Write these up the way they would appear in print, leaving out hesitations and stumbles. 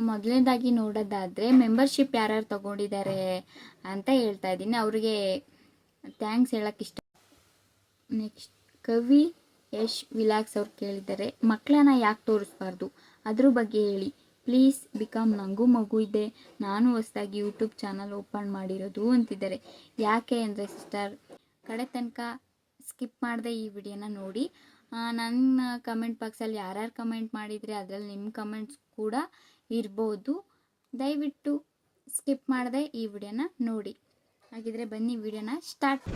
ಮೊದಲನೇದಾಗಿ ನೋಡೋದಾದರೆ ಮೆಂಬರ್ಶಿಪ್ ಯಾರ್ಯಾರು ತಗೊಂಡಿದ್ದಾರೆ ಅಂತ ಹೇಳ್ತಾ ಇದ್ದೀನಿ, ಅವರಿಗೆ ಥ್ಯಾಂಕ್ಸ್ ಹೇಳೋಕ್ಕೆ ಇಷ್ಟ. ನೆಕ್ಸ್ಟ್ ಕವಿ ಯಶ್ ವಿಲಾಕ್ಸ್ ಅವ್ರು ಕೇಳಿದ್ದಾರೆ, ಮಕ್ಕಳನ್ನ ಯಾಕೆ ತೋರಿಸ್ಬಾರ್ದು, ಅದ್ರ ಬಗ್ಗೆ ಹೇಳಿ ಪ್ಲೀಸ್. ಬಿಕಾಮ್ ನನಗೂ ಮಗು ಇದೆ, ನಾನು ಹೊಸದಾಗಿ ಯೂಟ್ಯೂಬ್ ಚಾನಲ್ ಓಪನ್ ಮಾಡಿರೋದು ಅಂತಿದ್ದಾರೆ. ಯಾಕೆ ಅಂದರೆ ಸಿಸ್ಟರ್, ಕಡೆ ತನಕ ಸ್ಕಿಪ್ ಮಾಡದೆ ಈ ವಿಡಿಯೋನ ನೋಡಿ. ನನ್ನ ಕಮೆಂಟ್ ಬಾಕ್ಸಲ್ಲಿ ಯಾರ್ಯಾರು ಕಮೆಂಟ್ ಮಾಡಿದರೆ ಅದರಲ್ಲಿ ನಿಮ್ಮ ಕಮೆಂಟ್ಸ್ ಕೂಡ ಇರ್ಬೋದು. ದಯವಿಟ್ಟು ಸ್ಕಿಪ್ ಮಾಡದೆ ಈ ವಿಡಿಯೋನ ನೋಡಿ. ಹಾಗಿದ್ರೆ ಬನ್ನಿ ವಿಡಿಯೋನ ಸ್ಟಾರ್ಟ್.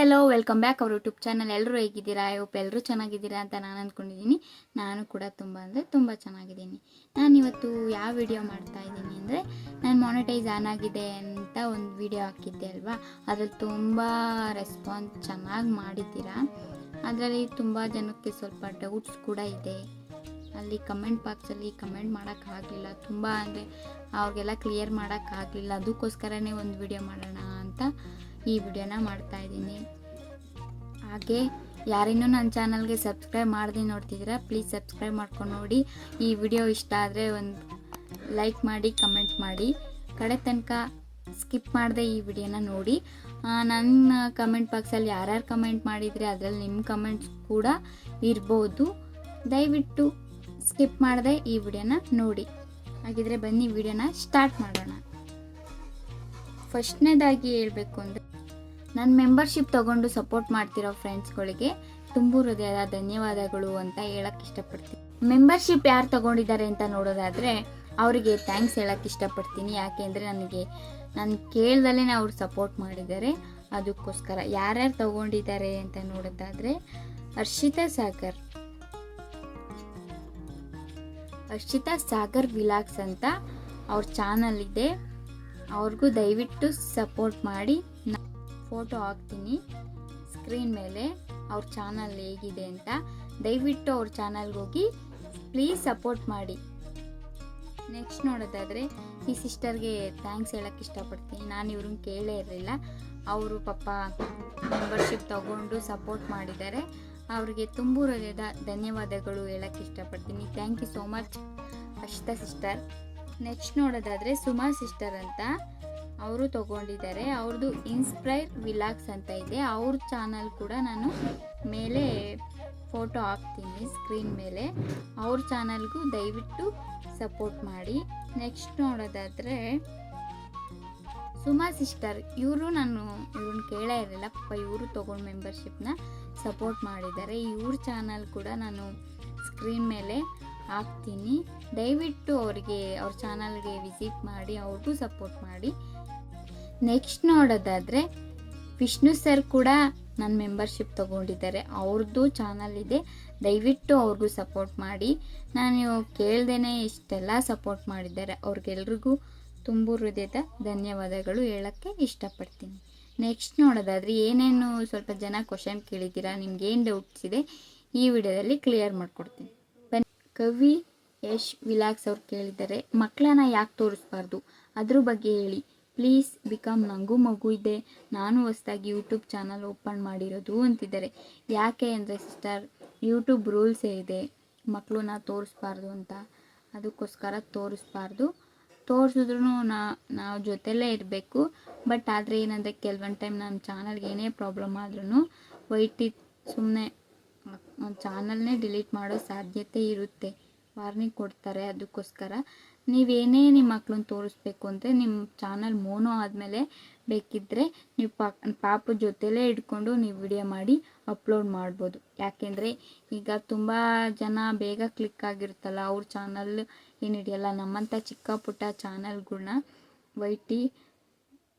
ಹಲೋ, ವೆಲ್ಕಮ್ ಬ್ಯಾಕ್ ಅವ್ರ ಯೂಟ್ಯೂಬ್ ಚಾನಲ್. ಎಲ್ಲರೂ ಹೇಗಿದ್ದೀರಾ? ಐ ಹೋಪ್ ಎಲ್ಲರೂ ಚೆನ್ನಾಗಿದ್ದೀರಾ ಅಂತ ನಾನು ಅಂದ್ಕೊಂಡಿದ್ದೀನಿ. ನಾನು ಕೂಡ ತುಂಬ ಚೆನ್ನಾಗಿದ್ದೀನಿ. ನಾನಿವತ್ತು ಯಾವ ವಿಡಿಯೋ ಮಾಡ್ತಾ ಇದ್ದೀನಿ ಅಂದರೆ, ನಾನು ಮಾನಿಟೈಸ್ ಆನ್ ಆಗಿದೆ ಅಂತ ಒಂದು ವಿಡಿಯೋ ಹಾಕಿದ್ದೆ ಅಲ್ವಾ, ಅದ್ರಲ್ಲಿ ತುಂಬ ರೆಸ್ಪಾನ್ಸ್ ಚೆನ್ನಾಗಿ ಮಾಡಿದ್ದೀರಾ. ಅದರಲ್ಲಿ ತುಂಬ ಜನಕ್ಕೆ ಸ್ವಲ್ಪ ಡೌಟ್ಸ್ ಕೂಡ ಇದೆ. ಅಲ್ಲಿ ಕಮೆಂಟ್ ಬಾಕ್ಸಲ್ಲಿ ಕಮೆಂಟ್ ಮಾಡೋಕ್ಕಾಗಲಿಲ್ಲ, ತುಂಬ ಅಂದರೆ ಅವ್ರಿಗೆಲ್ಲ ಕ್ಲಿಯರ್ ಮಾಡೋಕ್ಕಾಗಲಿಲ್ಲ. ಅದಕ್ಕೋಸ್ಕರನೇ ಒಂದು ವಿಡಿಯೋ ಮಾಡೋಣ ಅಂತ ಈ ವಿಡಿಯೋನ ಮಾಡ್ತಾ ಇದ್ದೀನಿ. ಹಾಗೆ ಯಾರಿನ್ನೂ ನನ್ನ ಚಾನಲ್ಗೆ ಸಬ್ಸ್ಕ್ರೈಬ್ ಮಾಡದೆ ನೋಡ್ತಿದ್ದೀರಾ, ಪ್ಲೀಸ್ ಸಬ್ಸ್ಕ್ರೈಬ್ ಮಾಡ್ಕೊಂಡು ನೋಡಿ. ಈ ವಿಡಿಯೋ ಇಷ್ಟ ಆದರೆ ಒಂದು ಲೈಕ್ ಮಾಡಿ, ಕಮೆಂಟ್ ಮಾಡಿ. ಕಡೆ ತನಕ ಸ್ಕಿಪ್ ಮಾಡದೆ ಈ ವಿಡಿಯೋನ ನೋಡಿ. ನನ್ನ ಕಮೆಂಟ್ ಬಾಕ್ಸಲ್ಲಿ ಯಾರ್ಯಾರು ಕಮೆಂಟ್ ಮಾಡಿದರೆ ಅದರಲ್ಲಿ ನಿಮ್ಮ ಕಮೆಂಟ್ಸ್ ಕೂಡ ಇರ್ಬೋದು. ದಯವಿಟ್ಟು ಸ್ಕಿಪ್ ಮಾಡದೆ ಈ ವಿಡಿಯೋನ ನೋಡಿ. ಹಾಗಿದ್ರೆ ಬನ್ನಿ ವಿಡಿಯೋನ ಸ್ಟಾರ್ಟ್ ಮಾಡೋಣ. ಫಸ್ಟ್ನೇದಾಗಿ ಹೇಳಬೇಕು ಅಂದರೆ, ನನ್ನ ಮೆಂಬರ್ಶಿಪ್ ತೊಗೊಂಡು ಸಪೋರ್ಟ್ ಮಾಡ್ತಿರೋ ಫ್ರೆಂಡ್ಸ್ಗಳಿಗೆ ತುಂಬ ಹೃದಯದ ಧನ್ಯವಾದಗಳು ಅಂತ ಹೇಳಕ್ಕೆ ಇಷ್ಟಪಡ್ತೀನಿ. ಮೆಂಬರ್ಶಿಪ್ ಯಾರು ತೊಗೊಂಡಿದ್ದಾರೆ ಅಂತ ನೋಡೋದಾದರೆ ಅವರಿಗೆ ಥ್ಯಾಂಕ್ಸ್ ಹೇಳಕ್ಕೆ ಇಷ್ಟಪಡ್ತೀನಿ. ಯಾಕೆಂದರೆ ನಾನು ಕೇಳ್ದಲೇ ಅವ್ರು ಸಪೋರ್ಟ್ ಮಾಡಿದ್ದಾರೆ, ಅದಕ್ಕೋಸ್ಕರ. ಯಾರ್ಯಾರು ತೊಗೊಂಡಿದ್ದಾರೆ ಅಂತ ನೋಡೋದಾದರೆ ಹರ್ಷಿತಾ ಸಾಗರ್ ವಿಲಾಕ್ಸ್ ಅಂತ ಅವ್ರ ಚಾನಲ್ ಇದೆ. ಅವ್ರಿಗೂ ದಯವಿಟ್ಟು ಸಪೋರ್ಟ್ ಮಾಡಿ. ಫೋಟೋ ಹಾಕ್ತೀನಿ ಸ್ಕ್ರೀನ್ ಮೇಲೆ ಅವ್ರ ಚಾನಲ್ ಹೇಗಿದೆ ಅಂತ. ದಯವಿಟ್ಟು ಅವ್ರ ಚಾನಲ್ಗೆ ಹೋಗಿ ಪ್ಲೀಸ್ ಸಪೋರ್ಟ್ ಮಾಡಿ. ನೆಕ್ಸ್ಟ್ ನೋಡೋದಾದರೆ ಈ ಸಿಸ್ಟರ್ಗೆ ಥ್ಯಾಂಕ್ಸ್ ಹೇಳಕ್ಕೆ ಇಷ್ಟಪಡ್ತೀನಿ. ನಾನು ಇವ್ರನ್ನ ಕೇಳೇ ಇರಲಿಲ್ಲ, ಅವರು ಪಾಪ ಮೆಂಬರ್ಶಿಪ್ ತಗೊಂಡು ಸಪೋರ್ಟ್ ಮಾಡಿದ್ದಾರೆ. ಅವ್ರಿಗೆ ತುಂಬ ಹೃದಯದ ಧನ್ಯವಾದಗಳು ಹೇಳಕ್ಕೆ ಇಷ್ಟಪಡ್ತೀನಿ. Thank you so much Harshita sister. Next ನೋಡೋದಾದರೆ ಸುಮಾ ಸಿಸ್ಟರ್ ಅಂತ ಅವರು ತೊಗೊಂಡಿದ್ದಾರೆ. ಅವ್ರದ್ದು ಇನ್ಸ್ಪೈರ್ ವಿಲಾಗ್ಸ್ ಅಂತ ಇದೆ. ಅವ್ರ ಚಾನಲ್ ಕೂಡ ನಾನು ಮೇಲೆ ಫೋಟೋ ಹಾಕ್ತೀನಿ ಸ್ಕ್ರೀನ್ ಮೇಲೆ. ಅವ್ರ ಚಾನಲ್ಗೂ ದಯವಿಟ್ಟು ಸಪೋರ್ಟ್ ಮಾಡಿ. ನೆಕ್ಸ್ಟ್ ನೋಡೋದಾದರೆ ಸುಮಾ ಸಿಸ್ಟರ್, ನಾನು ಇವ್ರನ್ನ ಕೇಳೇ ಇರಲಿಲ್ಲ, ಪಾಪ ಇವರು ತೊಗೊಂಡು ಮೆಂಬರ್ಶಿಪ್ನ ಸಪೋರ್ಟ್ ಮಾಡಿದ್ದಾರೆ. ಇವ್ರ ಚಾನಲ್ ಕೂಡ ನಾನು ಸ್ಕ್ರೀನ್ ಮೇಲೆ ಹಾಕ್ತೀನಿ. ದಯವಿಟ್ಟು ಅವ್ರ ಚಾನಲ್ಗೆ ವಿಸಿಟ್ ಮಾಡಿ, ಅವ್ರಿಗೂ ಸಪೋರ್ಟ್ ಮಾಡಿ. ನೆಕ್ಸ್ಟ್ ನೋಡೋದಾದರೆ ವಿಷ್ಣು ಸರ್ ಕೂಡ ನನ್ನ ಮೆಂಬರ್ಶಿಪ್ ತೊಗೊಂಡಿದ್ದಾರೆ. ಅವ್ರದ್ದು ಚಾನಲ್ ಇದೆ, ದಯವಿಟ್ಟು ಅವ್ರಿಗೂ ಸಪೋರ್ಟ್ ಮಾಡಿ. ನಾನು ಕೇಳ್ದೇ ಇಷ್ಟೆಲ್ಲ ಸಪೋರ್ಟ್ ಮಾಡಿದ್ದಾರೆ. ಅವ್ರಿಗೆಲ್ರಿಗೂ ತುಂಬ ಹೃದಯದ ಧನ್ಯವಾದಗಳು ಹೇಳೋಕ್ಕೆ ಇಷ್ಟಪಡ್ತೀನಿ. ನೆಕ್ಸ್ಟ್ ನೋಡೋದಾದರೆ ಏನೇನು ಸ್ವಲ್ಪ ಜನ ಕ್ವಶನ್ ಕೇಳಿದ್ದೀರಾ, ನಿಮ್ಗೇನು ಡೌಟ್ಸ್ ಇದೆ ಈ ವಿಡಿಯೋದಲ್ಲಿ ಕ್ಲಿಯರ್ ಮಾಡಿಕೊಡ್ತೀನಿ. ಕವಿ ಯಶ್ ವಿಲಾಕ್ಸ್ ಅವ್ರು ಕೇಳಿದ್ದಾರೆ, ಮಕ್ಕಳನ್ನ ಯಾಕೆ ತೋರಿಸ್ಬಾರ್ದು, ಅದ್ರ ಬಗ್ಗೆ ಹೇಳಿ ಪ್ಲೀಸ್. ಬಿಕಾಮ್ ನನಗೂ ಮಗು ಇದೆ, ನಾನು ಹೊಸದಾಗಿ ಯೂಟ್ಯೂಬ್ ಚಾನಲ್ ಓಪನ್ ಮಾಡಿರೋದು ಅಂತಿದ್ದಾರೆ. ಯಾಕೆ ಅಂದರೆ ಸಿಸ್ಟರ್, ಯೂಟ್ಯೂಬ್ ರೂಲ್ಸೇ ಇದೆ, ಮಕ್ಕಳನ್ನ ತೋರಿಸ್ಬಾರ್ದು ಅಂತ. ಅದಕ್ಕೋಸ್ಕರ ತೋರಿಸಿದ್ರೂ ನಾವು ಜೊತೆಲೇ ಇರಬೇಕು. ಬಟ್ ಆದರೆ ಏನಂದರೆ ಕೆಲವೊಂದು ಟೈಮ್ ನನ್ನ ಚಾನಲ್ಗೆ ಏನೇ ಪ್ರಾಬ್ಲಮ್ ಆದ್ರೂ ಸುಮ್ಮನೆ ಚಾನಲ್ನೇ ಡಿಲೀಟ್ ಮಾಡೋ ಸಾಧ್ಯತೆ ಇರುತ್ತೆ, ವಾರ್ನಿಂಗ್ ಕೊಡ್ತಾರೆ. ಅದಕ್ಕೋಸ್ಕರ ನೀವೇನೇ ನಿಮ್ಮ ಮಕ್ಕಳನ್ನ ತೋರಿಸ್ಬೇಕು ಅಂದರೆ ನಿಮ್ಮ ಚಾನಲ್ ಮೋನೋ ಆದಮೇಲೆ ಬೇಕಿದ್ದರೆ ನೀವು ಪಾಪು ಜೊತೆಲೇ ಇಟ್ಕೊಂಡು ನೀವು ವಿಡಿಯೋ ಮಾಡಿ ಅಪ್ಲೋಡ್ ಮಾಡ್ಬೋದು. ಯಾಕೆಂದರೆ ಈಗ ತುಂಬ ಜನ ಬೇಗ ಕ್ಲಿಕ್ ಆಗಿರುತ್ತಲ್ಲ, ಅವ್ರ ಚಾನಲ್ ಏನು ಹಿಡಿಯಲ್ಲ. ನಮ್ಮಂಥ ಚಿಕ್ಕ ಪುಟ್ಟ ಚಾನಲ್ಗಳ್ನ ವೈಟಿ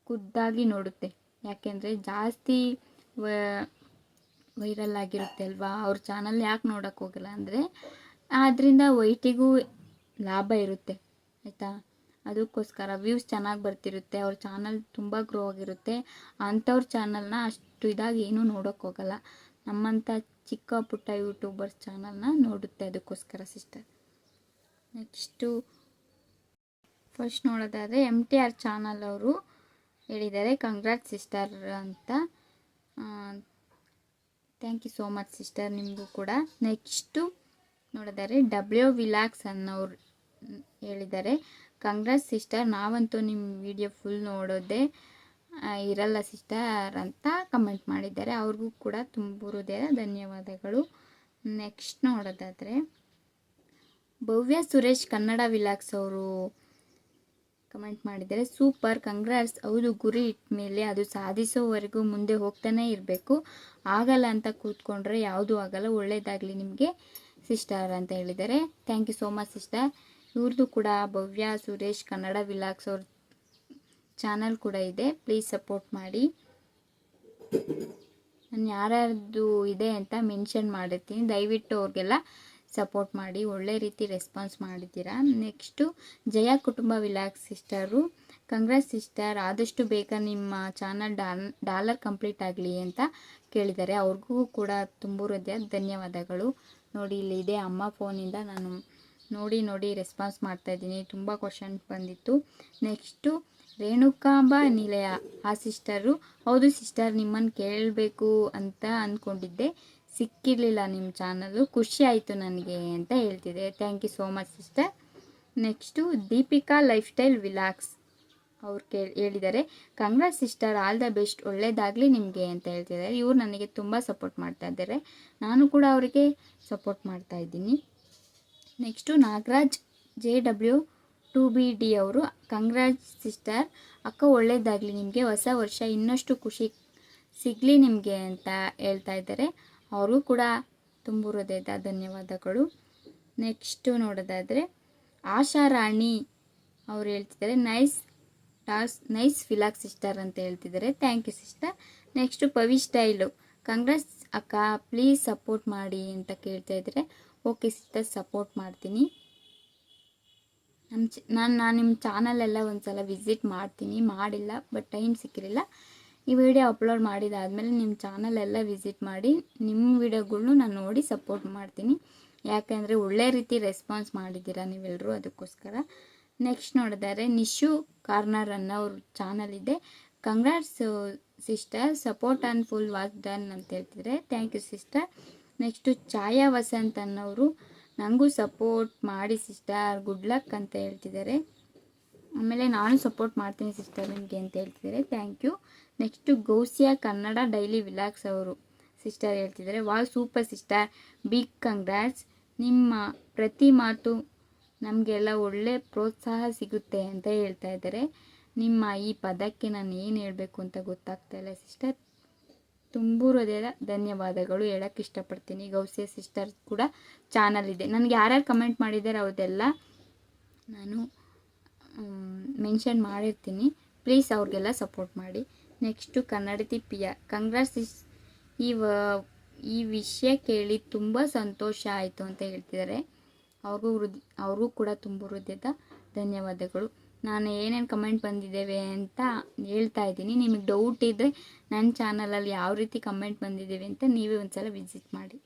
ಖುದ್ದಾಗಿ ನೋಡುತ್ತೆ. ಯಾಕೆಂದರೆ ಜಾಸ್ತಿ ವೈರಲ್ ಆಗಿರುತ್ತೆ ಅಲ್ವಾ, ಅವ್ರ ಚಾನಲ್ ಯಾಕೆ ನೋಡೋಕ್ಕೆ ಹೋಗಲ್ಲ ಅಂದರೆ ಅದರಿಂದ ವೈಟಿಗೂ ಲಾಭ ಇರುತ್ತೆ, ಆಯಿತಾ. ಅದಕ್ಕೋಸ್ಕರ ವ್ಯೂಸ್ ಚೆನ್ನಾಗಿ ಬರ್ತಿರುತ್ತೆ, ಅವ್ರ ಚಾನಲ್ ತುಂಬ ಗ್ರೋ ಆಗಿರುತ್ತೆ. ಅಂಥವ್ರ ಚಾನಲ್ನ ಅಷ್ಟು ಇದಾಗಿ ಏನೂ ನೋಡೋಕ್ಕೆ ಹೋಗಲ್ಲ. ನಮ್ಮಂಥ ಚಿಕ್ಕ ಪುಟ್ಟ ಯೂಟ್ಯೂಬರ್ಸ್ ಚಾನಲ್ನ ನೋಡುತ್ತೆ. ಅದಕ್ಕೋಸ್ಕರ ಸಿಸ್ಟರ್. ನೆಕ್ಸ್ಟು ಫಸ್ಟ್ ನೋಡೋದಾದರೆ MTR ಚಾನಲ್ ಅವರು ಹೇಳಿದ್ದಾರೆ. ಕಂಗ್ರಾಟ್ಸ್ ಸಿಸ್ಟರ್ ಅಂತ. Thank you so much sister, ನಿಮಗೂ ಕೂಡ. ನೆಕ್ಸ್ಟು ನೋಡಿದರೆ ವಿಲಾಕ್ಸ್ ಅನ್ನೋರು ಹೇಳಿದ್ದಾರೆ, ಕಂಗ್ರಾಟ್ಸ್ ಸಿಸ್ಟರ್, ನಾವಂತೂ ನಿಮ್ಮ ವಿಡಿಯೋ ಫುಲ್ ನೋಡೋದೇ ಇರಲ್ಲ ಸಿಸ್ಟರ್ ಅಂತ ಕಮೆಂಟ್ ಮಾಡಿದ್ದಾರೆ. ಅವ್ರಿಗೂ ಕೂಡ ತುಂಬ ಹೃದಯದ ಧನ್ಯವಾದಗಳು. ನೆಕ್ಸ್ಟ್ ನೋಡೋದಾದರೆ ಭವ್ಯ ಸುರೇಶ್ ಕನ್ನಡ ವಿಲಾಕ್ಸ್ ಅವರು ಕಮೆಂಟ್ ಮಾಡಿದ್ದಾರೆ, ಸೂಪರ್, ಕಂಗ್ರಾಟ್ಸ್. ಹೌದು, ಗುರಿ ಇಟ್ಟ ಮೇಲೆ ಅದು ಸಾಧಿಸೋವರೆಗೂ ಮುಂದೆ ಹೋಗ್ತಾನೆ ಇರಬೇಕು. ಆಗಲ್ಲ ಅಂತ ಕೂತ್ಕೊಂಡ್ರೆ ಯಾವುದೂ ಆಗಲ್ಲ. ಒಳ್ಳೆಯದಾಗಲಿ ನಿಮಗೆ ಸಿಸ್ಟರ್ ಅಂತ ಹೇಳಿದ್ದಾರೆ. Thank you so much sister. ಇವ್ರದ್ದು ಕೂಡ ಭವ್ಯ ಸುರೇಶ್ ಕನ್ನಡ ವಿಲಾಕ್ಸ್ ಅವ್ರ ಚಾನಲ್ ಕೂಡ ಇದೆ, ಪ್ಲೀಸ್ ಸಪೋರ್ಟ್ ಮಾಡಿ. ನಾನು ಯಾರ್ಯಾರ್ದು ಇದೆ ಅಂತ ಮೆನ್ಷನ್ ಮಾಡಿರ್ತೀನಿ, ದಯವಿಟ್ಟು ಅವ್ರಿಗೆಲ್ಲ ಸಪೋರ್ಟ್ ಮಾಡಿ. ಒಳ್ಳೆ ರೀತಿ ರೆಸ್ಪಾನ್ಸ್ ಮಾಡಿದ್ದೀರಾ. ನೆಕ್ಸ್ಟು ಜಯ ಕುಟುಂಬ ವಿಲಾಕ್ಸ್ ಸಿಸ್ಟರು, ಕಂಗ್ರಾಟ್ಸ್ ಸಿಸ್ಟರ್, ಆದಷ್ಟು ಬೇಗ ನಿಮ್ಮ ಚಾನಲ್ ಡಾಲರ್ ಕಂಪ್ಲೀಟ್ ಆಗಲಿ ಅಂತ ಕೇಳಿದ್ದಾರೆ. ಅವ್ರಿಗೂ ಕೂಡ ತುಂಬ ಹೃದಯ ಧನ್ಯವಾದಗಳು. ನೋಡಿ, ಇಲ್ಲಿ ಇದೆ ಅಮ್ಮ ಫೋನಿಂದ ನಾನು ನೋಡಿ ರೆಸ್ಪಾನ್ಸ್ ಮಾಡ್ತಾಯಿದ್ದೀನಿ. ತುಂಬ ಕ್ವಶನ್ ಬಂದಿತ್ತು. ನೆಕ್ಸ್ಟು ರೇಣುಕಾಂಬ ನಿಲಯ, ಆ ಸಿಸ್ಟರು, ಹೌದು ಸಿಸ್ಟರ್, ನಿಮ್ಮನ್ನು ಕೇಳಬೇಕು ಅಂತ ಅಂದ್ಕೊಂಡಿದ್ದೆ, ಸಿಕ್ಕಿರಲಿಲ್ಲ ನಿಮ್ಮ ಚಾನಲ್ಲು, ಖುಷಿ ಆಯಿತು ನನಗೆ ಅಂತ ಹೇಳ್ತಿದೆ. Thank you so much sister. Next Deepika life style vlogs ಅವ್ರು ಹೇಳಿದ್ದಾರೆ, congrats sister, all the best, ಒಳ್ಳೆಯದಾಗಲಿ ನಿಮಗೆ ಅಂತ ಹೇಳ್ತಿದ್ದಾರೆ. ಇವ್ರು ನನಗೆ ತುಂಬ ಸಪೋರ್ಟ್ ಮಾಡ್ತಾ ಇದ್ದಾರೆ, ನಾನು ಕೂಡ ಅವರಿಗೆ ಸಪೋರ್ಟ್ ಮಾಡ್ತಾ ಇದ್ದೀನಿ. ನೆಕ್ಸ್ಟು ನಾಗರಾಜ್ JW2BD ಅವರು, ಕಂಗ್ರಾಟ್ಸ್ ಸಿಸ್ಟರ್, ಅಕ್ಕ ಒಳ್ಳೆಯದಾಗಲಿ ನಿಮಗೆ, ಹೊಸ ವರ್ಷ ಇನ್ನಷ್ಟು ಖುಷಿ ಸಿಗಲಿ ನಿಮಗೆ ಅಂತ ಹೇಳ್ತಾ ಇದ್ದಾರೆ. ಅವ್ರಿಗೂ ಕೂಡ ತುಂಬ ಹೃದಯದ ಧನ್ಯವಾದಗಳು. ನೆಕ್ಸ್ಟು ನೋಡೋದಾದರೆ ಆಶಾ ರಾಣಿ ಅವ್ರು ಹೇಳ್ತಿದ್ದಾರೆ, ನೈಸ್ ವಿಲಾಗ್ ಸಿಸ್ಟರ್ ಅಂತ ಹೇಳ್ತಿದ್ದಾರೆ. Thank you sister. Next Pavi style, congrats ಅಕ್ಕ, ಪ್ಲೀಸ್ ಸಪೋರ್ಟ್ ಮಾಡಿ ಅಂತ ಕೇಳ್ತಾ ಇದ್ದಾರೆ. ಓಕೆ ಸಿಸ್ಟರ್, ಸಪೋರ್ಟ್ ಮಾಡ್ತೀನಿ. ನಾನು ನಿಮ್ಮ ಚಾನಲೆಲ್ಲ ಒಂದು ಸಲ ವಿಸಿಟ್ ಮಾಡ್ತೀನಿ, ಮಾಡಿಲ್ಲ, ಬಟ್ ಟೈಮ್ ಸಿಕ್ಕಿರಲಿಲ್ಲ. ಈ ವಿಡಿಯೋ ಅಪ್ಲೋಡ್ ಮಾಡಿದಾದಮೇಲೆ ನಿಮ್ಮ ಚಾನಲೆಲ್ಲ ವಿಸಿಟ್ ಮಾಡಿ ನಿಮ್ಮ ವಿಡಿಯೋಗಳ್ನು ನಾನು ನೋಡಿ ಸಪೋರ್ಟ್ ಮಾಡ್ತೀನಿ. ಯಾಕೆಂದರೆ ಒಳ್ಳೆ ರೀತಿ ರೆಸ್ಪಾನ್ಸ್ ಮಾಡಿದ್ದೀರಾ ನೀವೆಲ್ಲರೂ, ಅದಕ್ಕೋಸ್ಕರ. ನೆಕ್ಸ್ಟ್ ನೋಡಿದರೆ ನಿಶು ಕಾರ್ನರ್ ಅನ್ನೋ ಅವ್ರ ಚಾನಲ್ ಇದೆ, congrats sister, support and full watch done ಅಂತ ಹೇಳ್ತಿದ್ರೆ. Thank you sister. Next Chhaya Vasant ಅನ್ನೋರು, ನನಗೂ ಸಪೋರ್ಟ್ ಮಾಡಿ ಸಿಸ್ಟರ್, ಗುಡ್ ಲಕ್ ಅಂತ ಹೇಳ್ತಿದ್ದಾರೆ. ಆಮೇಲೆ ನಾನು ಸಪೋರ್ಟ್ ಮಾಡ್ತೀನಿ ಸಿಸ್ಟರ್ ನಿಮಗೆ ಅಂತ ಹೇಳ್ತಿದ್ದಾರೆ. Thank you. Next Gausiya Kannada daily vlogs ಅವರು ಸಿಸ್ಟರ್ ಹೇಳ್ತಿದ್ದಾರೆ, wow super sister, big congrats, ನಿಮ್ಮ ಪ್ರತಿ ಮಾತು ನಮಗೆಲ್ಲ ಒಳ್ಳೆ ಪ್ರೋತ್ಸಾಹ ಸಿಗುತ್ತೆ ಅಂತ ಹೇಳ್ತಾ ಇದ್ದಾರೆ. ನಿಮ್ಮ ಈ ಪದಕ್ಕೆ ನಾನು ಏನು ಹೇಳಬೇಕು ಅಂತ ಗೊತ್ತಾಗ್ತಾ ಇಲ್ಲ ಸಿಸ್ಟರ್, ತುಂಬ ಹೃದಯದ ಧನ್ಯವಾದಗಳು ಹೇಳೋಕ್ಕೆ ಇಷ್ಟಪಡ್ತೀನಿ. ಗೌಸಿಯಾ ಸಿಸ್ಟರ್ ಕೂಡ ಚಾನಲ್ ಇದೆ, ನನಗೆ ಯಾರ್ಯಾರು ಕಮೆಂಟ್ ಮಾಡಿದ್ದಾರೆ ಅವ್ರದ್ದೆಲ್ಲ ನಾನು ಮೆನ್ಷನ್ ಮಾಡಿರ್ತೀನಿ, ಪ್ಲೀಸ್ ಅವ್ರಿಗೆಲ್ಲ ಸಪೋರ್ಟ್ ಮಾಡಿ. ನೆಕ್ಸ್ಟು ಕನ್ನಡತಿ ಪಿಯಾ, ಕಂಗ್ರಾಟ್ಸ್, ಈ ವಿಷಯ ಕೇಳಿ ತುಂಬ ಸಂತೋಷ ಆಯಿತು ಅಂತ ಹೇಳ್ತಿದ್ದಾರೆ. ಅವ್ರಿಗೂ ಕೂಡ ತುಂಬ ಹೃದಯದ ಧನ್ಯವಾದಗಳು. ನಾನು ಏನೇನು ಕಮೆಂಟ್ ಬಂದಿದ್ದೇವೆ ಅಂತ ಹೇಳ್ತಾ ಇದ್ದೀನಿ, ನಿಮಗೆ ಡೌಟ್ ಇದ್ದರೆ ನನ್ನ ಚಾನಲಲ್ಲಿ ಯಾವ ರೀತಿ ಕಮೆಂಟ್ ಬಂದಿದ್ದೇವೆ ಅಂತ ನೀವೇ ಒಂದು ಸಲ ವಿಸಿಟ್ ಮಾಡಿ.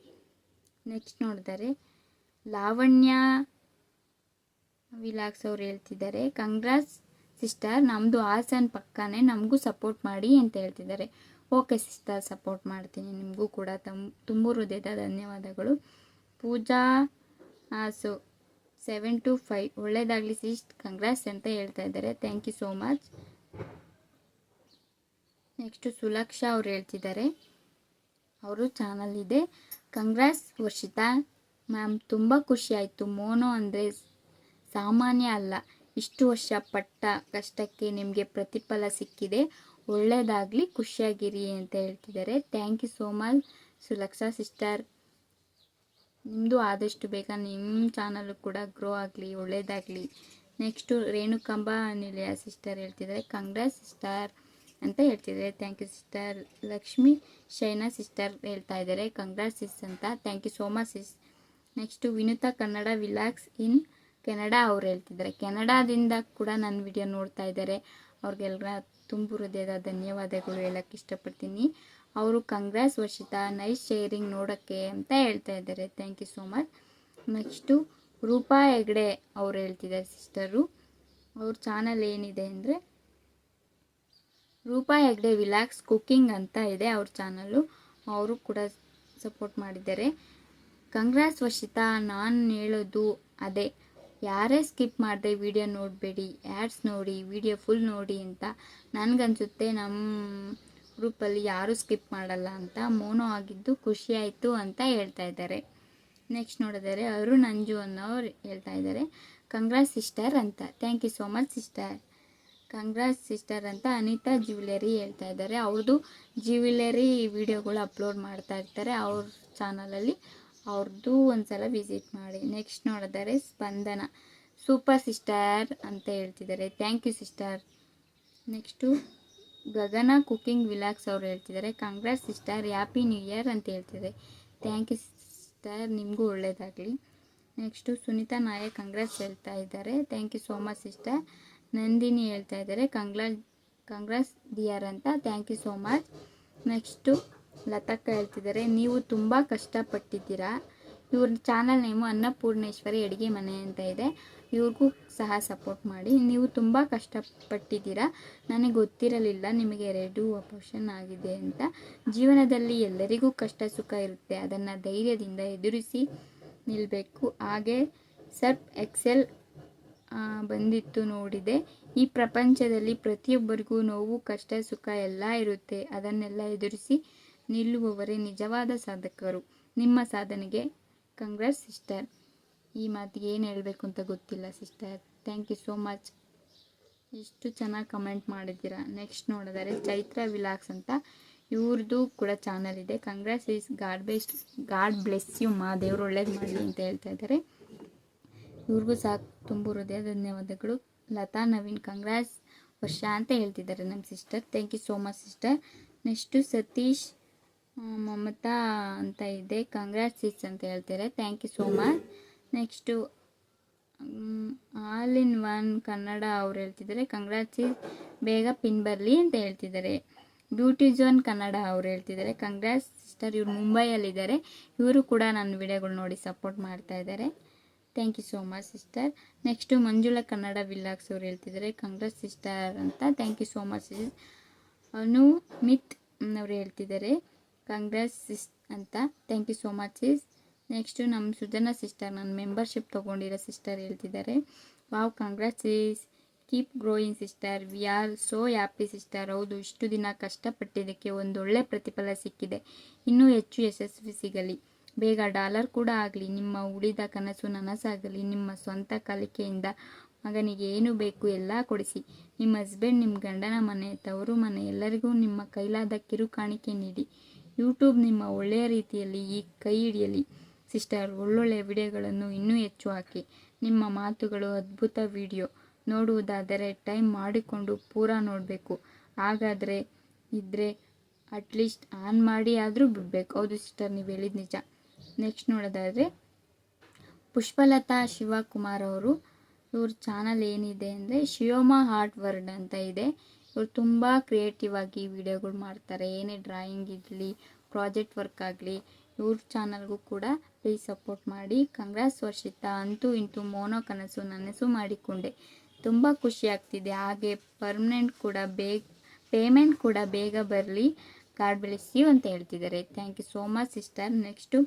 ನೆಕ್ಸ್ಟ್ ನೋಡಿದರೆ ಲಾವಣ್ಯ ವಿಲಾಕ್ಸ್ ಅವ್ರು ಹೇಳ್ತಿದ್ದಾರೆ, ಕಂಗ್ರಾಟ್ಸ್ ಸಿಸ್ಟರ್, ನಮ್ಮದು ಹಾಸನ್ ಪಕ್ಕನೇ, ನಮಗೂ ಸಪೋರ್ಟ್ ಮಾಡಿ ಅಂತ ಹೇಳ್ತಿದ್ದಾರೆ. ಓಕೆ ಸಿಸ್ಟರ್, ಸಪೋರ್ಟ್ ಮಾಡ್ತೀನಿ, ನಿಮಗೂ ಕೂಡ ತುಂಬ ಹೃದಯದ ಧನ್ಯವಾದಗಳು. ಪೂಜಾ 725, ಒಳ್ಳೆಯದಾಗಲಿ ಸಿಸ್ಟ್, ಕಂಗ್ರಾಟ್ಸ್ ಅಂತ ಹೇಳ್ತಾ ಇದ್ದಾರೆ. Thank you so much. Next Sulaksha ಅವ್ರು ಹೇಳ್ತಿದ್ದಾರೆ, ಅವರು ಚಾನಲ್ ಇದೆ, ಕಂಗ್ರಾಟ್ಸ್ ವರ್ಷಿತಾ ಮ್ಯಾಮ್, ತುಂಬ ಖುಷಿ ಆಯಿತು, ಮೋನೋ ಅಂದರೆ ಸಾಮಾನ್ಯ ಅಲ್ಲ, ಇಷ್ಟು ವರ್ಷ ಪಟ್ಟ ಕಷ್ಟಕ್ಕೆ ನಿಮಗೆ ಪ್ರತಿಫಲ ಸಿಕ್ಕಿದೆ, ಒಳ್ಳೆಯದಾಗಲಿ, ಖುಷಿಯಾಗಿರಿ ಅಂತ ಹೇಳ್ತಿದ್ದಾರೆ. Thank you so much Sulaksha sister, ನಿಮ್ಮದು ಆದಷ್ಟು ಬೇಗ ನಿಮ್ಮ ಚಾನಲ್ಲು ಕೂಡ ಗ್ರೋ ಆಗಲಿ, ಒಳ್ಳೆಯದಾಗಲಿ. ನೆಕ್ಸ್ಟು ರೇಣುಕಾಂಬ ನಿಲಯ ಸಿಸ್ಟರ್ ಹೇಳ್ತಿದ್ದಾರೆ, ಕಂಗ್ರಾಟ್ಸ್ ಸಿಸ್ಟರ್ ಅಂತ ಹೇಳ್ತಿದ್ದಾರೆ. Thank you sister. Lakshmi Shaina sister ಹೇಳ್ತಾ ಇದ್ದಾರೆ, ಕಂಗ್ರಾಟ್ಸ್ ಸಿಸ್ ಅಂತ. Thank you so much sis. Next Vinutha Kannada vlogs in Canada ಅವ್ರು ಹೇಳ್ತಿದ್ದಾರೆ, ಕೆನಡಾದಿಂದ ಕೂಡ ನನ್ನ ವಿಡಿಯೋ ನೋಡ್ತಾ ಇದ್ದಾರೆ, ಅವ್ರಿಗೆಲ್ಲ ತುಂಬ ಹೃದಯದ ಧನ್ಯವಾದಗಳು ಹೇಳೋಕ್ಕೆ ಇಷ್ಟಪಡ್ತೀನಿ. ಅವರು ಕಂಗ್ರಾಟ್ಸ್ ವರ್ಷಿತಾ, ನೈಸ್ ಶೇರಿಂಗ್ ನೋಡೋಕ್ಕೆ ಅಂತ ಹೇಳ್ತಾ ಇದ್ದಾರೆ. Thank you so much. Next Rupa Hegde ಅವ್ರು ಹೇಳ್ತಿದ್ದಾರೆ ಸಿಸ್ಟರು, ಅವ್ರ ಚಾನಲ್ ಏನಿದೆ ಅಂದರೆ ರೂಪಾ ಹೆಗ್ಡೆ ವಿಲಾಕ್ಸ್ ಕುಕ್ಕಿಂಗ್ ಅಂತ ಇದೆ ಅವ್ರ ಚಾನಲ್ಲು, ಅವರು ಕೂಡ ಸಪೋರ್ಟ್ ಮಾಡಿದ್ದಾರೆ. ಕಂಗ್ರಾಟ್ಸ್ ವರ್ಷಿತಾ, ನಾನು ಹೇಳೋದು ಅದೇ, ಯಾರೇ ಸ್ಕಿಪ್ ಮಾಡಿದೆ ವಿಡಿಯೋ ನೋಡಬೇಡಿ, ಆ್ಯಡ್ಸ್ ನೋಡಿ, ವಿಡಿಯೋ ಫುಲ್ ನೋಡಿ ಅಂತ. ನನಗನ್ಸುತ್ತೆ ನಮ್ಮ ಗ್ರೂಪಲ್ಲಿ ಯಾರೂ ಸ್ಕಿಪ್ ಮಾಡಲ್ಲ ಅಂತ. ಮೋನೋ ಆಗಿದ್ದು ಖುಷಿ ಆಯಿತು ಅಂತ ಹೇಳ್ತಾ ಇದ್ದಾರೆ. ನೆಕ್ಸ್ಟ್ ನೋಡಿದರೆ ಅರುಣ್ ಅಂಜು ಅನ್ನೋರು ಹೇಳ್ತಾ ಇದ್ದಾರೆ, ಕಂಗ್ರಾಟ್ಸ್ ಸಿಸ್ಟರ್ ಅಂತ. Thank you so much sister. Congrats sister ಅಂತ ಅನಿತಾ ಜ್ಯುವೆಲರಿ ಹೇಳ್ತಾ ಇದ್ದಾರೆ. ಅವ್ರದ್ದು ಜ್ಯುವೆಲರಿ ವಿಡಿಯೋಗಳು ಅಪ್ಲೋಡ್ ಮಾಡ್ತಾ ಇರ್ತಾರೆ ಅವ್ರ ಚಾನಲಲ್ಲಿ, ಅವ್ರದ್ದು ಒಂದ್ಸಲ ವಿಸಿಟ್ ಮಾಡಿ. ನೆಕ್ಸ್ಟ್ ನೋಡಿದರೆ ಸ್ಪಂದನ, ಸೂಪರ್ ಸಿಸ್ಟರ್ ಅಂತ ಹೇಳ್ತಿದ್ದಾರೆ. Thank you sister. Next Gagana cooking vlogs ಅವ್ರು ಹೇಳ್ತಿದ್ದಾರೆ, congrats sister, happy new year ಅಂತ ಹೇಳ್ತಿದ್ದಾರೆ. ಥ್ಯಾಂಕ್ ಯು ಸಿಸ್ಟರ್, ನಿಮಗೂ ಒಳ್ಳೆಯದಾಗಲಿ. ನೆಕ್ಸ್ಟು ಸುನೀತಾ ನಾಯಕ್ ಕಂಗ್ರಾಟ್ಸ್ ಹೇಳ್ತಾ ಇದ್ದಾರೆ. Thank you so much sister. Nandini ಹೇಳ್ತಾ ಇದ್ದಾರೆ, ಕಂಗ್ರಾಟ್ಸ್ ಡಿಯರ್ ಅಂತ. Thank you so much. Next ಲತಕ್ಕ ಹೇಳ್ತಿದ್ದಾರೆ, ನೀವು ತುಂಬ ಕಷ್ಟಪಟ್ಟಿದ್ದೀರಾ. ಇವ್ರ ಚಾನಲ್ ನೇಮು ಅನ್ನಪೂರ್ಣೇಶ್ವರಿ ಅಡುಗೆ ಮನೆ ಅಂತ ಇದೆ, ಇವ್ರಿಗೂ ಸಹ ಸಪೋರ್ಟ್ ಮಾಡಿ. ನೀವು ತುಂಬ ಕಷ್ಟಪಟ್ಟಿದ್ದೀರಾ, ನನಗೆ ಗೊತ್ತಿರಲಿಲ್ಲ ನಿಮಗೆ 2 ಅಪೋಷನ್ ಆಗಿದೆ ಅಂತ. ಜೀವನದಲ್ಲಿ ಎಲ್ಲರಿಗೂ ಕಷ್ಟ ಸುಖ ಇರುತ್ತೆ, ಅದನ್ನು ಧೈರ್ಯದಿಂದ ಎದುರಿಸಿ ನಿಲ್ಲಬೇಕು. ಹಾಗೆ ಸರ್ಪ್ ಎಕ್ಸೆಲ್ ಬಂದಿತ್ತು ನೋಡಿದೆ. ಈ ಪ್ರಪಂಚದಲ್ಲಿ ಪ್ರತಿಯೊಬ್ಬರಿಗೂ ನೋವು ಕಷ್ಟ ಸುಖ ಎಲ್ಲ ಇರುತ್ತೆ, ಅದನ್ನೆಲ್ಲ ಎದುರಿಸಿ ನಿಲ್ಲುವವರೇ ನಿಜವಾದ ಸಾಧಕರು. ನಿಮ್ಮ ಸಾಧನೆಗೆ ಕಂಗ್ರಾಟ್ಸ್ ಸಿಸ್ಟರ್. ಈ ಮಾತಿಗೆ ಏನು ಹೇಳಬೇಕು ಅಂತ ಗೊತ್ತಿಲ್ಲ sister. Thank you so much, ಎಷ್ಟು ಚೆನ್ನಾಗಿ ಕಮೆಂಟ್ ಮಾಡಿದ್ದೀರಾ. ನೆಕ್ಸ್ಟ್ ನೋಡಿದರೆ ಚೈತ್ರ ವಿಲಾಕ್ಸ್ ಅಂತ, ಇವ್ರದ್ದು ಕೂಡ ಚಾನಲ್ ಇದೆ. Congrats is God bless you ಮಾ, ದೇವರು ಒಳ್ಳೇದು ಮಾಡಲಿ ಅಂತ ಹೇಳ್ತಾ ಇದ್ದಾರೆ. ಇವ್ರಿಗೂ ಸಹ ತುಂಬ ಹೃದಯ ಧನ್ಯವಾದಗಳು. ಲತಾ ನವೀನ್ ಕಂಗ್ರಾಟ್ಸ್ ವರ್ಷ ಅಂತ ಹೇಳ್ತಿದ್ದಾರೆ ನಮ್ಮ sister. Thank you so much sister. Next Satish Mamata ಅಂತ ಇದೆ, ಕಂಗ್ರಾಟ್ಸ್ ಸಿಸ್ ಅಂತ ಹೇಳ್ತಾರೆ. Thank you so much. Next all in one Kannada ಅವ್ರು ಹೇಳ್ತಿದ್ದಾರೆ, ಕಂಗ್ರಾಟ್ಸ್ ಬೇಗ ಪಿನ್ ಬರಲಿ ಅಂತ ಹೇಳ್ತಿದ್ದಾರೆ. ಬ್ಯೂಟಿ ಝೋನ್ ಕನ್ನಡ ಅವ್ರು ಹೇಳ್ತಿದ್ದಾರೆ, ಕಂಗ್ರಾಟ್ಸ್ ಸಿಸ್ಟರ್. ಇವ್ರು ಮುಂಬೈಯಲ್ಲಿದ್ದಾರೆ, ಇವರು ಕೂಡ ನನ್ನ ವಿಡಿಯೋಗಳು ನೋಡಿ ಸಪೋರ್ಟ್ ಮಾಡ್ತಾ ಇದ್ದಾರೆ. Thank you so much sister. Next Manjula Kannada vlogs ಅವ್ರು ಹೇಳ್ತಿದ್ದಾರೆ, ಕಂಗ್ರಾಟ್ಸ್ ಸಿಸ್ಟರ್ ಅಂತ. Thank you so much sis. Anumith ಅವ್ರು ಹೇಳ್ತಿದ್ದಾರೆ, ಕಂಗ್ರಾಟ್ಸ್ ಸಿಸ್ ಅಂತ. Thank you so much sis. Next ನಮ್ಮ ಸುಜನಾ ಸಿಸ್ಟರ್, ನನ್ನ ಮೆಂಬರ್ಶಿಪ್ ತೊಗೊಂಡಿರೋ ಸಿಸ್ಟರ್ ಹೇಳ್ತಿದ್ದಾರೆ, wow congrats sis, keep growing sister, we are so happy sister. ಹೌದು, ಇಷ್ಟು ದಿನ ಕಷ್ಟಪಟ್ಟಿದ್ದಕ್ಕೆ ಒಂದೊಳ್ಳೆ ಪ್ರತಿಫಲ ಸಿಕ್ಕಿದೆ, ಇನ್ನೂ ಹೆಚ್ಚು ಯಶಸ್ವಿ ಸಿಗಲಿ, ಬೇಗ ಡಾಲರ್ ಕೂಡ ಆಗಲಿ, ನಿಮ್ಮ ಉಳಿದ ಕನಸು ನನಸಾಗಲಿ, ನಿಮ್ಮ ಸ್ವಂತ ಕಲಿಕೆಯಿಂದ ಮಗನಿಗೆ ಏನು ಬೇಕು ಎಲ್ಲ ಕೊಡಿಸಿ, ನಿಮ್ಮ ಹಸ್ಬೆಂಡ್, ನಿಮ್ಮ ಗಂಡನ ಮನೆ, ತವರು ಮನೆ ಎಲ್ಲರಿಗೂ ನಿಮ್ಮ ಕೈಲಾದ ಕಿರು ಕಾಣಿಕೆ ನೀಡಿ, ಯೂಟ್ಯೂಬ್ ನಿಮ್ಮ ಒಳ್ಳೆಯ ರೀತಿಯಲ್ಲಿ ಈ ಕೈ ಹಿಡಿಯಲಿ ಸಿಸ್ಟರ್. ಒಳ್ಳೊಳ್ಳೆ ವಿಡಿಯೋಗಳನ್ನು ಇನ್ನೂ ಹೆಚ್ಚು ಹಾಕಿ, ನಿಮ್ಮ ಮಾತುಗಳು ಅದ್ಭುತ. ವಿಡಿಯೋ ನೋಡುವುದಾದರೆ ಟೈಮ್ ಮಾಡಿಕೊಂಡು ಪೂರಾ ನೋಡಬೇಕು, ಹಾಗಾದರೆ ಇದ್ದರೆ ಅಟ್ಲೀಸ್ಟ್ ಆನ್ ಮಾಡಿ ಆದರೂ ಬಿಡಬೇಕು. ಹೌದು ಸಿಸ್ಟರ್, ನೀವು ಹೇಳಿದ ನಿಜ. ನೆಕ್ಸ್ಟ್ ನೋಡೋದಾದರೆ ಪುಷ್ಪಲತಾ ಶಿವಕುಮಾರ್ ಅವರು, ಇವ್ರ ಚಾನಲ್ ಏನಿದೆ ಅಂದರೆ ಶಿವಮ್ಮ ಹಾರ್ಟ್ ವರ್ಡ್ ಅಂತ ಇದೆ. ಇವರು ತುಂಬ ಕ್ರಿಯೇಟಿವ್ ಆಗಿ ವಿಡಿಯೋಗಳು ಮಾಡ್ತಾರೆ, ಏನೇ ಡ್ರಾಯಿಂಗ್ ಇರಲಿ, ಪ್ರಾಜೆಕ್ಟ್ ವರ್ಕ್ ಆಗಲಿ, ಇವ್ರ ಚಾನಲ್ಗೂ ಕೂಡ ಪ್ಲೀಸ್ ಸಪೋರ್ಟ್ ಮಾಡಿ. ಕಂಗ್ರಾಟ್ಸ್ ವರ್ಷಿತಾ, ಅಂತೂ ಇಂತೂ ಮೋನೋ ಕನಸು ನನಸು ಮಾಡಿಕೊಂಡೆ, ತುಂಬ ಖುಷಿ ಆಗ್ತಿದೆ. ಹಾಗೆ ಪೇಮೆಂಟ್ ಕೂಡ ಬೇಗ ಬರಲಿ, ಗಾಡ್ ಬ್ಲೆಸ್ ಯು ಅಂತ ಹೇಳ್ತಿದ್ದಾರೆ. Thank you so much sister. Next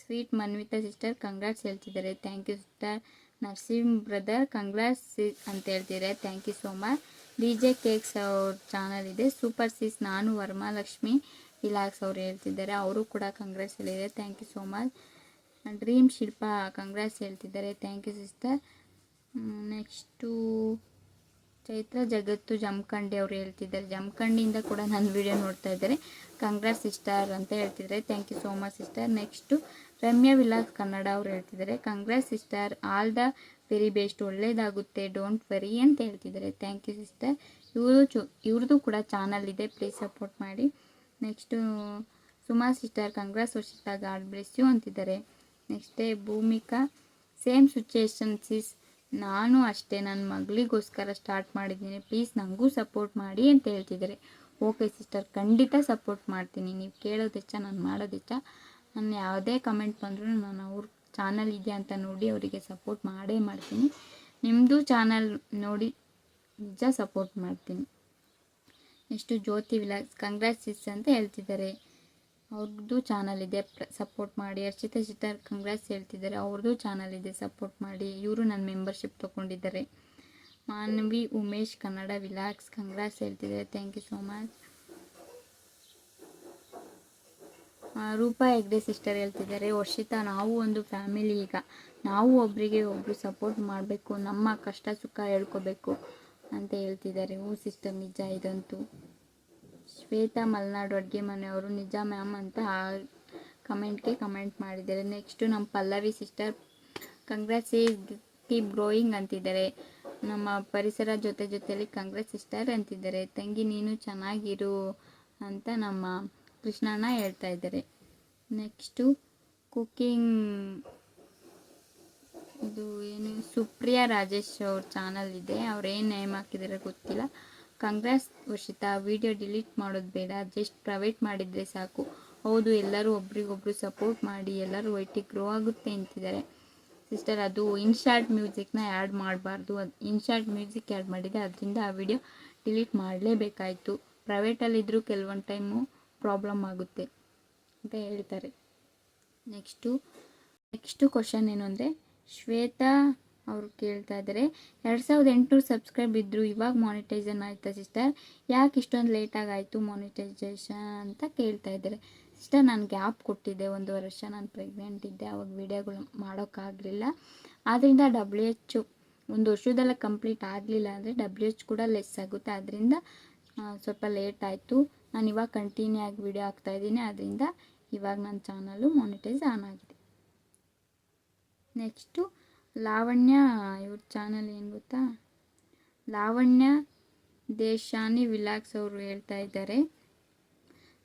sweet Manvitha sister congrats ಹೇಳ್ತಿದ್ದಾರೆ. Thank you sister. Nursing brother congrats ಅಂತ ಹೇಳ್ತಿದ್ದಾರೆ. Thank you so much. DJ cakes ಅವ್ರ ಚಾನಲ್ ಇದೆ, ಸೂಪರ್ ಸಿಸ್. ನಾನು ವರಮಹಾಲಕ್ಷ್ಮಿ ವಿಲಾಕ್ಸ್ ಅವ್ರು ಹೇಳ್ತಿದ್ದಾರೆ, ಅವರು ಕೂಡ ಕಂಗ್ರಾಟ್ಸ್ ಹೇಳಿದ್ದಾರೆ. Thank you so much. Dream Shilpa congrats ಹೇಳ್ತಿದ್ದಾರೆ. Thank you sister. Next Chaitra ಜಗತ್ತು ಜಮಖಂಡಿ ಅವರು ಹೇಳ್ತಿದ್ದಾರೆ, ಜಮಖಂಡಿಯಿಂದ ಕೂಡ ನನ್ನ ವಿಡಿಯೋ ನೋಡ್ತಾ ಇದ್ದಾರೆ, ಕಂಗ್ರಾಟ್ಸ್ ಸಿಸ್ಟರ್ ಅಂತ ಹೇಳ್ತಿದ್ದಾರೆ. Thank you so much sister. Next Ramya vlogs Kannada ಅವ್ರು ಹೇಳ್ತಿದ್ದಾರೆ, congrats sister, all the very best, ಒಳ್ಳೇದಾಗುತ್ತೆ, ಡೋಂಟ್ ವರಿ ಅಂತ ಹೇಳ್ತಿದ್ದಾರೆ. Thank you sister. ಇವ್ರದ್ದು ಕೂಡ ಚಾನಲ್ ಇದೆ, ಪ್ಲೀಸ್ ಸಪೋರ್ಟ್ ಮಾಡಿ. Next Suma sister congrats Varshitha, God bless you ಅಂತಿದ್ದಾರೆ. ನೆಕ್ಸ್ಟೇ ಭೂಮಿಕಾ, ಸೇಮ್ ಸಿಚುಯೇಷನ್ ಸಿಸ್, ನಾನು ಅಷ್ಟೇ ನನ್ನ ಮಗಳಿಗೋಸ್ಕರ ಸ್ಟಾರ್ಟ್ ಮಾಡಿದ್ದೀನಿ, ಪ್ಲೀಸ್ ನನಗೂ ಸಪೋರ್ಟ್ ಮಾಡಿ ಅಂತ ಹೇಳ್ತಿದ್ದಾರೆ. ಓಕೆ ಸಿಸ್ಟರ್, ಖಂಡಿತ ಸಪೋರ್ಟ್ ಮಾಡ್ತೀನಿ. ನೀವು ಕೇಳೋದೆಚ್ಚ, ನಾನು ಮಾಡೋದೆಚ್ಚ. ನಾನು ಯಾವುದೇ ಕಮೆಂಟ್ ಬಂದರೂ ನಾನು ಅವ್ರ ಚಾನಲ್ ಇದೆಯಾ ಅಂತ ನೋಡಿ ಅವರಿಗೆ ಸಪೋರ್ಟ್ ಮಾಡೇ ಮಾಡ್ತೀನಿ. ನಿಮ್ಮದು ಚಾನಲ್ ನೋಡಿ ನಿಜ ಸಪೋರ್ಟ್ ಮಾಡ್ತೀನಿ. ನೆಕ್ಸ್ಟು ಜ್ಯೋತಿ ವಿಲಾಸ್ ಕಂಗ್ರಾಟ್ಸ್ ಸಿಸ್ ಅಂತ ಹೇಳ್ತಿದ್ದಾರೆ. ಅವ್ರದ್ದು ಚಾನಲ್ ಇದೆ, ಸಪೋರ್ಟ್ ಮಾಡಿ. ಅರ್ಚಿತಾ ಚಿತ್ತಾರ್ ಕಂಗ್ರಾಟ್ಸ್ ಹೇಳ್ತಿದ್ದಾರೆ, ಅವ್ರದ್ದು ಚಾನಲ್ ಇದೆ, ಸಪೋರ್ಟ್ ಮಾಡಿ. ಇವರು ನನ್ನ ಮೆಂಬರ್ಶಿಪ್ ತೊಗೊಂಡಿದ್ದಾರೆ. ಮಾನ್ವಿ ಉಮೇಶ್ ಕನ್ನಡ ವಿಲಾಕ್ಸ್ ಕಂಗ್ರಾಟ್ಸ್ ಹೇಳ್ತಿದ್ದಾರೆ, thank you so much. Rupa Hegde sister ಹೇಳ್ತಿದ್ದಾರೆ, ವರ್ಷಿತಾ ನಾವು ಒಂದು ಫ್ಯಾಮಿಲಿ, ಈಗ ನಾವು ಒಬ್ಬರಿಗೆ ಒಬ್ಬರು ಸಪೋರ್ಟ್ ಮಾಡಬೇಕು, ನಮ್ಮ ಕಷ್ಟ ಸುಖ ಹೇಳ್ಕೋಬೇಕು ಅಂತ ಹೇಳ್ತಿದ್ದಾರೆ. ಹೂ ಸಿಸ್ಟರ್, ನಿಜ ಇದಂತೂ. ಶ್ವೇತಾ ಮಲ್ನಾಡು ಅಡುಗೆ ಮನೆಯವರು ನಿಜ ಮ್ಯಾಮ್ ಅಂತ ಕಮೆಂಟ್ಗೆ ಕಮೆಂಟ್ ಮಾಡಿದ್ದಾರೆ. ನೆಕ್ಸ್ಟು ನಮ್ಮ Pallavi sister congrats keep growing ಅಂತಿದ್ದಾರೆ. ನಮ್ಮ ಪರಿಸರ ಜೊತೆಯಲ್ಲಿ ಕಂಗ್ರಾಟ್ಸ್ ಸಿಸ್ಟರ್ ಅಂತಿದ್ದಾರೆ. ತಂಗಿ ನೀನು ಚೆನ್ನಾಗಿರು ಅಂತ ನಮ್ಮ ಕೃಷ್ಣಣ್ಣ ಹೇಳ್ತಾ ಇದ್ದಾರೆ. ನೆಕ್ಸ್ಟು ಕುಕ್ಕಿಂಗ್, ಇದು ಏನು ಸುಪ್ರಿಯಾ ರಾಜೇಶ್ ಅವ್ರ ಚಾನಲ್ ಇದೆ, ಅವ್ರೇನು ನೇಮ್ ಹಾಕಿದ್ದಾರೆ ಗೊತ್ತಿಲ್ಲ. ಕಂಗ್ರಾಟ್ಸ್ ವರ್ಷಿತಾ, ವಿಡಿಯೋ ಡಿಲೀಟ್ ಮಾಡೋದು ಬೇಡ, ಜಸ್ಟ್ ಪ್ರೈವೇಟ್ ಮಾಡಿದರೆ ಸಾಕು. ಹೌದು, ಎಲ್ಲರೂ ಒಬ್ರಿಗೊಬ್ರು ಸಪೋರ್ಟ್ ಮಾಡಿ, ಎಲ್ಲರೂ ಒಟ್ಟಿಗೆ ಗ್ರೋ ಆಗುತ್ತೆ ಅಂತಿದ್ದಾರೆ. ಸಿಸ್ಟರ್, ಅದು ಇನ್ಶಾರ್ಟ್ ಮ್ಯೂಸಿಕ್ನ ಆ್ಯಡ್ ಮಾಡಬಾರ್ದು, ಅದು ಇನ್ಶಾರ್ಟ್ ಮ್ಯೂಸಿಕ್ ಆ್ಯಡ್ ಮಾಡಿದೆ, ಅದರಿಂದ ಆ ವಿಡಿಯೋ ಡಿಲೀಟ್ ಮಾಡಲೇಬೇಕಾಯಿತು. ಪ್ರೈವೇಟಲ್ಲಿದ್ದರೂ ಕೆಲವೊಂದು ಟೈಮು ಪ್ರಾಬ್ಲಮ್ ಆಗುತ್ತೆ ಅಂತ ಹೇಳ್ತಾರೆ. ನೆಕ್ಸ್ಟು ಕ್ವಶನ್ ಏನು ಅಂದರೆ, ಶ್ವೇತಾ ಅವರು ಕೇಳ್ತಾ ಇದ್ದಾರೆ, 2800 ಸಬ್ಸ್ಕ್ರೈಬ್ ಇದ್ದರು, ಇವಾಗ ಮಾನಿಟೈಸೇಷನ್ ಆಯಿತಾ ಸಿಸ್ಟರ್, ಯಾಕೆ ಇಷ್ಟೊಂದು ಲೇಟಾಗಿ ಆಯಿತು ಮಾನಿಟೈಸೇಷನ್ ಅಂತ ಕೇಳ್ತಾ ಇದ್ದಾರೆ. ಸಿಸ್ಟರ್, ನಾನು ಗ್ಯಾಪ್ ಕೊಟ್ಟಿದ್ದೆ, 1.5 ವರ್ಷ ನಾನು ಪ್ರೆಗ್ನೆಂಟ್ ಇದ್ದೆ, ಅವಾಗ ವೀಡಿಯೋಗಳು ಮಾಡೋಕ್ಕಾಗಲಿಲ್ಲ. ಆದ್ದರಿಂದ WHO 1 ವರ್ಷದಲ್ಲ ಕಂಪ್ಲೀಟ್ ಆಗಲಿಲ್ಲ ಅಂದರೆ WHO ಕೂಡ ಲೆಸ್ ಆಗುತ್ತೆ, ಅದರಿಂದ ಸ್ವಲ್ಪ ಲೇಟ್ ಆಯಿತು. ನಾನು ಇವಾಗ ಕಂಟಿನ್ಯೂ ಆಗಿ ವಿಡಿಯೋ ಹಾಕ್ತಾಯಿದ್ದೀನಿ, ಅದರಿಂದ ಇವಾಗ ನನ್ನ ಚಾನಲ್ಲು ಮಾನಿಟೈಸ್ ಆನ್ ಆಗಿದೆ. ನೆಕ್ಸ್ಟು ಲಾವಣ್ಯ, ಇವ್ರ ಚಾನಲ್ ಏನು ಗೊತ್ತಾ, ಲಾವಣ್ಯ ದೇಶಾನಿ ವಿಲಾಕ್ಸ್ ಅವರು ಹೇಳ್ತಾ ಇದ್ದಾರೆ,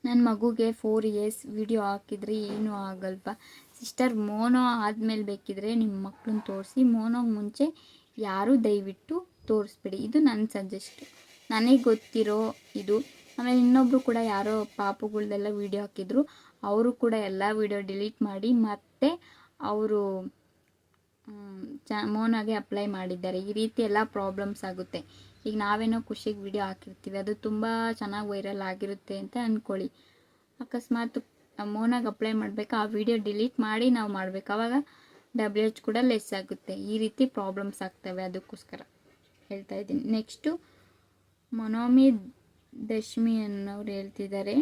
ನನ್ನ ಮಗುಗೆ 4 years ವಿಡಿಯೋ ಹಾಕಿದರೆ ಏನೂ ಆಗಲ್ವಾ ಸಿಸ್ಟರ್, ಮೋನೋ ಆದಮೇಲೆ ಬೇಕಿದ್ರೆ ನಿಮ್ಮ ಮಕ್ಕಳನ್ನ ತೋರಿಸಿ, ಮೋನೋಗೆ ಮುಂಚೆ ಯಾರೂ ದಯವಿಟ್ಟು ತೋರಿಸ್ಬೇಡಿ, ಇದು ನನ್ನ ಸಜೆಸ್ಟ್, ನನಗೆ ಗೊತ್ತಿರೋ ಇದು. ಆಮೇಲೆ ಇನ್ನೊಬ್ಬರು ಕೂಡ ಯಾರೋ ಪಾಪುಗಳ್ದೆಲ್ಲ ವೀಡಿಯೋ ಹಾಕಿದ್ರು, ಅವರು ಕೂಡ ಎಲ್ಲ ವೀಡಿಯೋ ಡಿಲೀಟ್ ಮಾಡಿ ಮತ್ತೆ ಅವರು ಮೋನಾಗೆ ಅಪ್ಲೈ ಮಾಡಿದ್ದಾರೆ. ಈ ರೀತಿ ಎಲ್ಲ ಪ್ರಾಬ್ಲಮ್ಸ್ ಆಗುತ್ತೆ. ಈಗ ನಾವೇನೋ ಖುಷಿಗೆ ವಿಡಿಯೋ ಹಾಕಿರ್ತೀವಿ, ಅದು ತುಂಬ ಚೆನ್ನಾಗಿ ವೈರಲ್ ಆಗಿರುತ್ತೆ ಅಂತ ಅಂದ್ಕೊಳ್ಳಿ, ಅಕಸ್ಮಾತ್ ಮೋನಾಗೆ ಅಪ್ಲೈ ಮಾಡಬೇಕಾ, ಆ ವಿಡಿಯೋ ಡಿಲೀಟ್ ಮಾಡಿ ನಾವು ಮಾಡಬೇಕು, ಆವಾಗ WHO ಕೂಡ ಲೆಸ್ ಆಗುತ್ತೆ. ಈ ರೀತಿ ಪ್ರಾಬ್ಲಮ್ಸ್ ಆಗ್ತವೆ, ಅದಕ್ಕೋಸ್ಕರ ಹೇಳ್ತಾ ಇದ್ದೀನಿ. ನೆಕ್ಸ್ಟು ಮೊನೋಮಿ ದಶ್ಮಿ ಅನ್ನೋರು ಹೇಳ್ತಿದ್ದಾರೆ,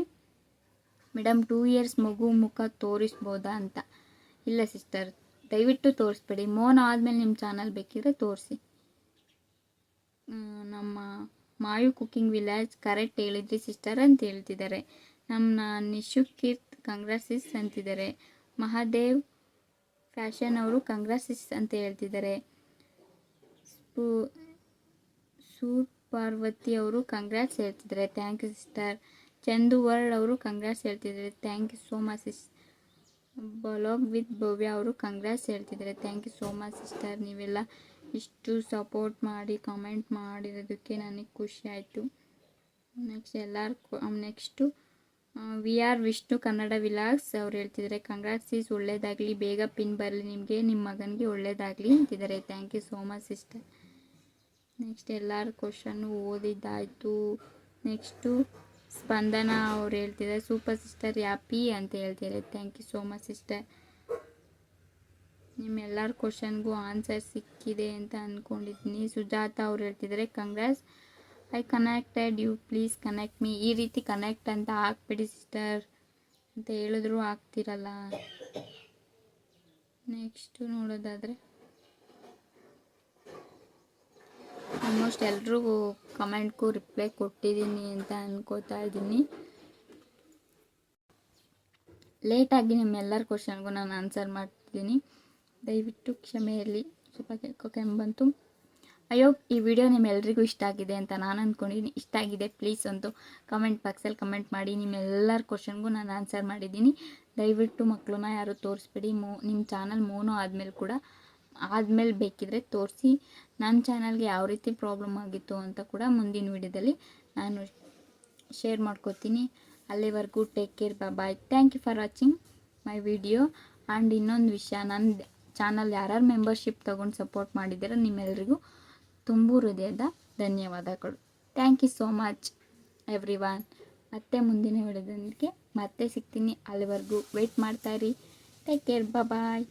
ಮೇಡಮ್ 2 years ಮಗು ಮುಖ ತೋರಿಸ್ಬೋದಾ ಅಂತ. ಇಲ್ಲ ಸಿಸ್ಟರ್, ದಯವಿಟ್ಟು ತೋರಿಸ್ಬೇಡಿ, ಮೋನೋ ಆದಮೇಲೆ ನಿಮ್ಮ ಚಾನಲ್ ಬೇಕಿದ್ರೆ ತೋರಿಸಿ. ನಮ್ಮ ಮಾಯು ಕುಕ್ಕಿಂಗ್ ವಿಲೇಜ್ ಕರೆಕ್ಟ್ ಹೇಳಿದ್ರಿ ಸಿಸ್ಟರ್ ಅಂತ ಹೇಳ್ತಿದ್ದಾರೆ. ನಮ್ಮ ನಿಶುಕೀರ್ತ್ ಕಂಗ್ರಾಸಿಸ್ ಅಂತಿದ್ದಾರೆ. ಮಹಾದೇವ್ ಫ್ಯಾಷನ್ ಅವರು ಕಂಗ್ರಾಸಿಸ್ ಅಂತ ಹೇಳ್ತಿದ್ದಾರೆ. ಪಾರ್ವತಿ ಅವರು ಕಂಗ್ರಾಟ್ಸ್ ಹೇಳ್ತಿದ್ದಾರೆ, thank you sister. Chandu world ಅವರು ಕಂಗ್ರಾಟ್ಸ್ ಹೇಳ್ತಿದ್ದಾರೆ, thank you so much sis. Blog with Bhavya ಅವರು ಕಂಗ್ರಾಟ್ಸ್ ಹೇಳ್ತಿದ್ದಾರೆ, thank you so much sister. ನೀವೆಲ್ಲ ಇಷ್ಟು ಸಪೋರ್ಟ್ ಮಾಡಿ ಕಮೆಂಟ್ ಮಾಡಿರೋದಕ್ಕೆ ನನಗೆ ಖುಷಿ ಆಯಿತು. Next VR Vishnu Kannada vlogs ಅವ್ರು ಹೇಳ್ತಿದ್ದಾರೆ, ಕಂಗ್ರಾಟ್ಸ್ ಸಿಸ್, ಒಳ್ಳೇದಾಗಲಿ, ಬೇಗ ಪಿನ್ ಬರಲಿ ನಿಮಗೆ, ನಿಮ್ಮ ಮಗನಿಗೆ ಒಳ್ಳೇದಾಗಲಿ ಅಂತಿದ್ದಾರೆ, thank you so much sister. Next ಎಲ್ಲರ ಕ್ವಶನ್ನು ಓದಿದ್ದಾಯಿತು. ನೆಕ್ಸ್ಟು ಸ್ಪಂದನ ಅವ್ರು ಹೇಳ್ತಿದ್ದಾರೆ, ಸೂಪರ್ ಸಿಸ್ಟರ್ ಹ್ಯಾಪಿ ಅಂತ ಹೇಳ್ತಿದ್ದಾರೆ, thank you so much sister. ನಿಮ್ಮೆಲ್ಲರ ಕ್ವಶನ್ಗೂ ಆನ್ಸರ್ ಸಿಕ್ಕಿದೆ ಅಂತ ಅಂದ್ಕೊಂಡಿದ್ದೀನಿ. ಸುಜಾತ ಅವ್ರು ಹೇಳ್ತಿದ್ದಾರೆ, congrats, I connected you, please connect me. ಈ ರೀತಿ ಕನೆಕ್ಟ್ ಅಂತ ಹಾಕ್ಬಿಡಿ ಸಿಸ್ಟರ್ ಅಂತ ಹೇಳಿದ್ರು ಆಗ್ತಿರಲ್ಲ. ನೆಕ್ಸ್ಟು ನೋಡೋದಾದರೆ ಆಲ್ಮೋಸ್ಟ್ ಎಲ್ರಿಗೂ ಕಮೆಂಟ್ಗೂ ರಿಪ್ಲೈ ಕೊಟ್ಟಿದ್ದೀನಿ ಅಂತ ಅಂದ್ಕೋತಾ ಇದ್ದೀನಿ. ಲೇಟಾಗಿ ನಿಮ್ಮೆಲ್ಲರ ಕ್ವಶನ್ಗೂ ನಾನು ಆನ್ಸರ್ ಮಾಡ್ತಿದ್ದೀನಿ, ದಯವಿಟ್ಟು ಕ್ಷಮೆ ಇರಲಿ. ಸ್ವಲ್ಪ ಕೆಮ್ಮು ಅಯ್ಯೋ, ಈ ವಿಡಿಯೋ ನಿಮ್ಮೆಲ್ಲರಿಗೂ ಇಷ್ಟ ಆಗಿದೆ ಅಂತ ನಾನು ಅಂದ್ಕೊಂಡಿದ್ದೀನಿ. ಇಷ್ಟ ಆಗಿದೆ ಪ್ಲೀಸ್ ಒಂದು ಕಮೆಂಟ್ ಬಾಕ್ಸಲ್ಲಿ ಕಮೆಂಟ್ ಮಾಡಿ. ನಿಮ್ಮೆಲ್ಲರ ಕ್ವಶನ್ಗೂ ನಾನು ಆನ್ಸರ್ ಮಾಡಿದ್ದೀನಿ. ದಯವಿಟ್ಟು ಮಕ್ಕಳನ್ನ ಯಾರು ತೋರಿಸ್ಬೇಡಿ. ನಿಮ್ಮ ಚಾನಲ್ ಮೋನೋ ಆದಮೇಲೆ ಬೇಕಿದ್ರೆ ತೋರಿಸಿ. ನನ್ನ ಚಾನಲ್ಗೆ ಯಾವ ರೀತಿ ಪ್ರಾಬ್ಲಮ್ ಆಗಿತ್ತು ಅಂತ ಕೂಡ ಮುಂದಿನ ವಿಡಿಯೋದಲ್ಲಿ ನಾನು ಶೇರ್ ಮಾಡ್ಕೋತೀನಿ. ಅಲ್ಲಿವರೆಗೂ take care, bye. Thank you for watching my video. And ಇನ್ನೊಂದು ವಿಷಯ, ನನ್ನ ಚಾನಲ್ ಯಾರ್ಯಾರು ಮೆಂಬರ್ಶಿಪ್ ತೊಗೊಂಡು ಸಪೋರ್ಟ್ ಮಾಡಿದ್ದೀರೋ ನಿಮ್ಮೆಲ್ಲರಿಗೂ ತುಂಬು ಹೃದಯದ ಧನ್ಯವಾದಗಳು. Thank you so much. Everyone. ಮತ್ತೆ ಮುಂದಿನ ವಿಡಿಯೋದೊಂದಿಗೆ ಮತ್ತೆ ಸಿಗ್ತೀನಿ. ಅಲ್ಲಿವರೆಗೂ ವೆಯ್ಟ್ ಮಾಡ್ತಾಯಿರಿ. ಟೇಕ್ ಕೇರ್, ಬಾಯ್.